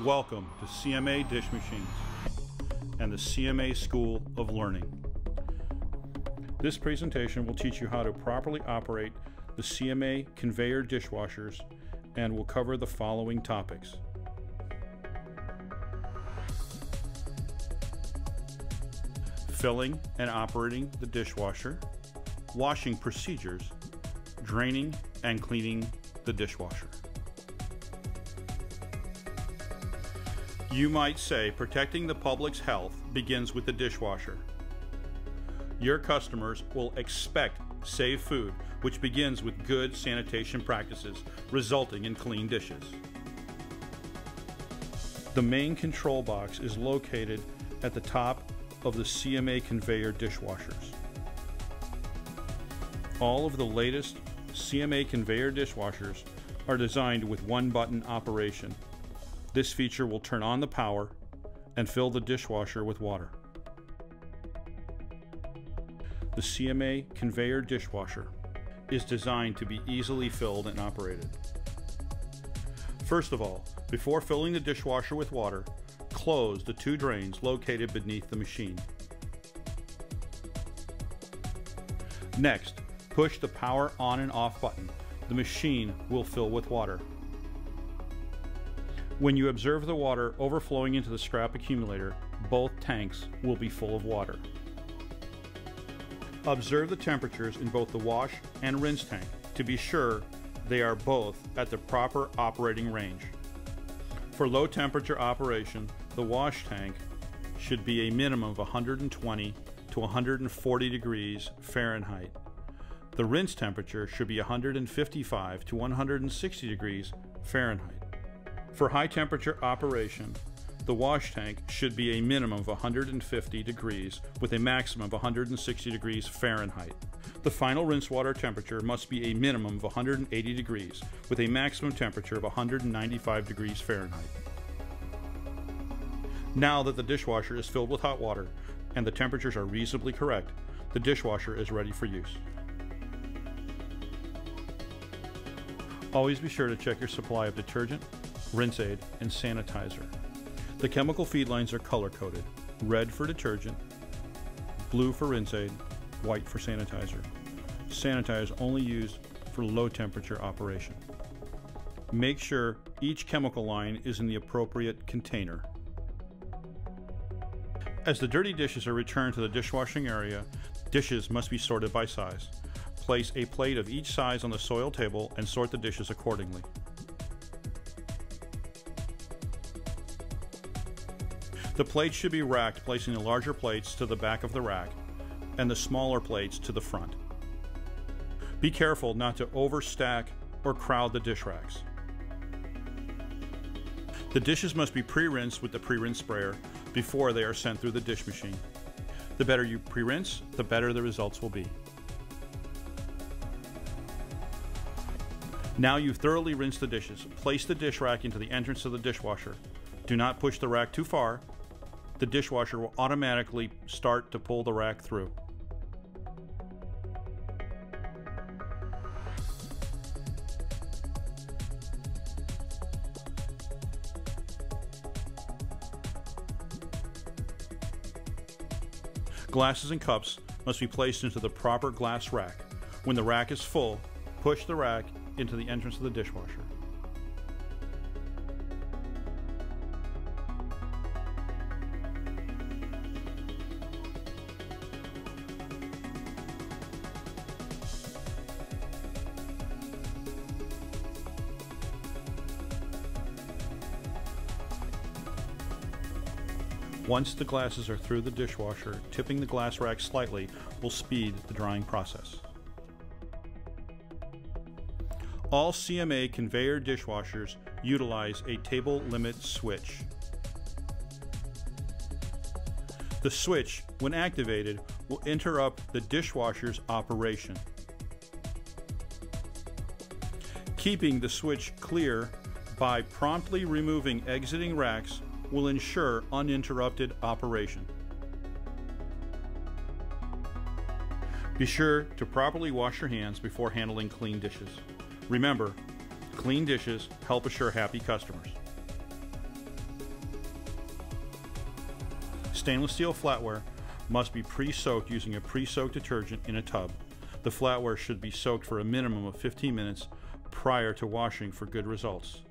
Welcome to CMA Dish Machines and the CMA School of Learning. This presentation will teach you how to properly operate the CMA Conveyor Dishwashers and will cover the following topics. Filling and operating the dishwasher, washing procedures, draining and cleaning the dishwasher. You might say protecting the public's health begins with the dishwasher. Your customers will expect safe food, which begins with good sanitation practices, resulting in clean dishes. The main control box is located at the top of the CMA Conveyor Dishwashers. All of the latest CMA Conveyor Dishwashers are designed with one-button operation. This feature will turn on the power and fill the dishwasher with water. The CMA Conveyor Dishwasher is designed to be easily filled and operated. First of all, before filling the dishwasher with water, close the two drains located beneath the machine. Next, push the power on and off button. The machine will fill with water. When you observe the water overflowing into the scrap accumulator, both tanks will be full of water. Observe the temperatures in both the wash and rinse tank to be sure they are both at the proper operating range. For low temperature operation, the wash tank should be a minimum of 120 to 140 degrees Fahrenheit. The rinse temperature should be 155 to 160 degrees Fahrenheit. For high temperature operation, the wash tank should be a minimum of 150 degrees with a maximum of 160 degrees Fahrenheit. The final rinse water temperature must be a minimum of 180 degrees with a maximum temperature of 195 degrees Fahrenheit. Now that the dishwasher is filled with hot water and the temperatures are reasonably correct, the dishwasher is ready for use. Always be sure to check your supply of detergent, rinse aid, and sanitizer. The chemical feed lines are color-coded: red for detergent, blue for rinse aid, white for sanitizer. Sanitizer is only used for low temperature operation. Make sure each chemical line is in the appropriate container. As the dirty dishes are returned to the dishwashing area, dishes must be sorted by size. Place a plate of each size on the soil table and sort the dishes accordingly. The plates should be racked, placing the larger plates to the back of the rack and the smaller plates to the front. Be careful not to overstack or crowd the dish racks. The dishes must be pre-rinsed with the pre-rinse sprayer before they are sent through the dish machine. The better you pre-rinse, the better the results will be. Now you've thoroughly rinsed the dishes, place the dish rack into the entrance of the dishwasher. Do not push the rack too far. The dishwasher will automatically start to pull the rack through. Glasses and cups must be placed into the proper glass rack. When the rack is full, push the rack into the entrance of the dishwasher. Once the glasses are through the dishwasher, tipping the glass rack slightly will speed the drying process. All CMA conveyor dishwashers utilize a table limit switch. The switch, when activated, will interrupt the dishwasher's operation. Keeping the switch clear by promptly removing exiting racks will ensure uninterrupted operation. Be sure to properly wash your hands before handling clean dishes. Remember, clean dishes help assure happy customers. Stainless steel flatware must be pre-soaked using a pre-soaked detergent in a tub. The flatware should be soaked for a minimum of 15 minutes prior to washing for good results.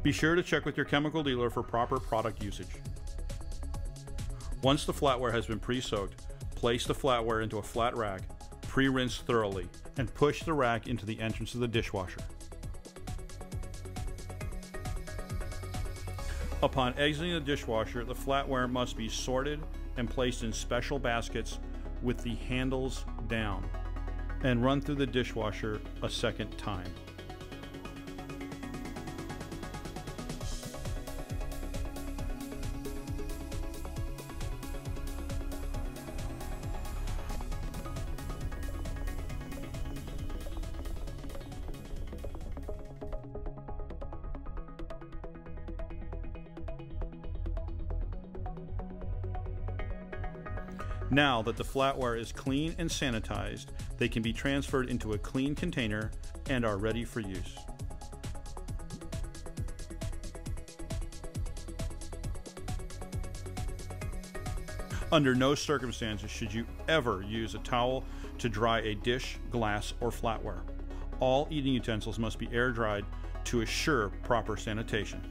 Be sure to check with your chemical dealer for proper product usage. Once the flatware has been pre-soaked, place the flatware into a flat rack, pre-rinse thoroughly, and push the rack into the entrance of the dishwasher. Upon exiting the dishwasher, the flatware must be sorted and placed in special baskets with the handles down, and run through the dishwasher a second time. Now that the flatware is clean and sanitized, they can be transferred into a clean container and are ready for use. Under no circumstances should you ever use a towel to dry a dish, glass, or flatware. All eating utensils must be air dried to assure proper sanitation.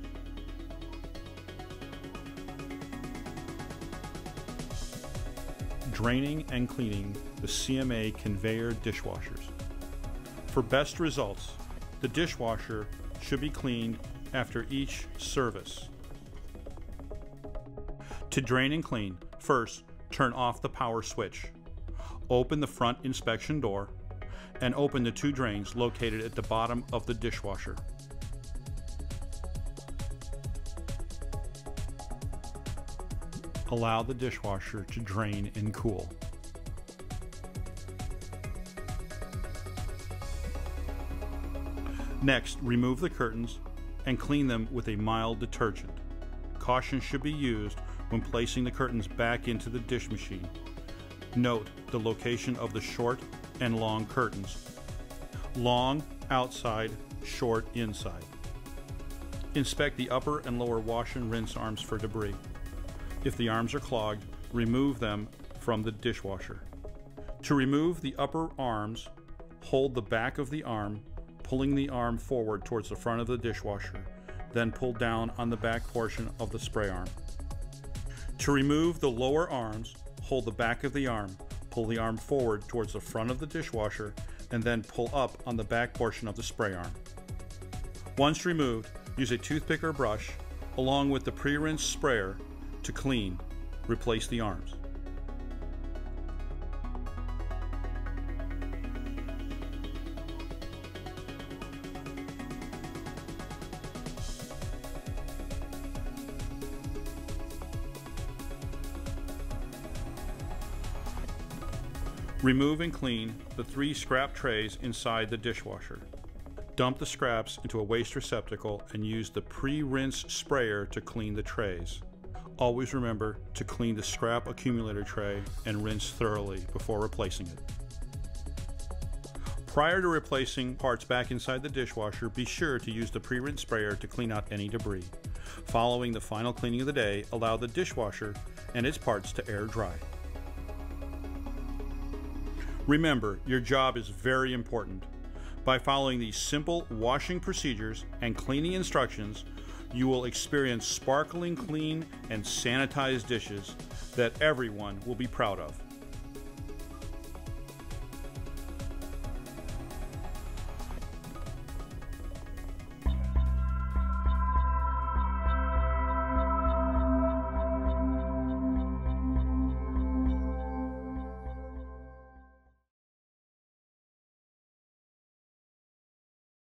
Draining and cleaning the CMA Conveyor Dishwashers. For best results, the dishwasher should be cleaned after each service. To drain and clean, first turn off the power switch. Open the front inspection door and open the two drains located at the bottom of the dishwasher. Allow the dishwasher to drain and cool. Next, remove the curtains and clean them with a mild detergent. Caution should be used when placing the curtains back into the dish machine. Note the location of the short and long curtains. Long outside, short inside. Inspect the upper and lower wash and rinse arms for debris. If the arms are clogged, remove them from the dishwasher. To remove the upper arms, hold the back of the arm, pulling the arm forward towards the front of the dishwasher, then pull down on the back portion of the spray arm. To remove the lower arms, hold the back of the arm, pull the arm forward towards the front of the dishwasher, and then pull up on the back portion of the spray arm. Once removed, use a toothpick or brush, along with the pre-rinse sprayer, to clean. Replace the arms. Remove and clean the 3 scrap trays inside the dishwasher. Dump the scraps into a waste receptacle and use the pre-rinse sprayer to clean the trays. Always remember to clean the scrap accumulator tray and rinse thoroughly before replacing it. Prior to replacing parts back inside the dishwasher, be sure to use the pre-rinse sprayer to clean out any debris. Following the final cleaning of the day, allow the dishwasher and its parts to air dry. Remember, your job is very important. By following these simple washing procedures and cleaning instructions, you will experience sparkling clean and sanitized dishes that everyone will be proud of.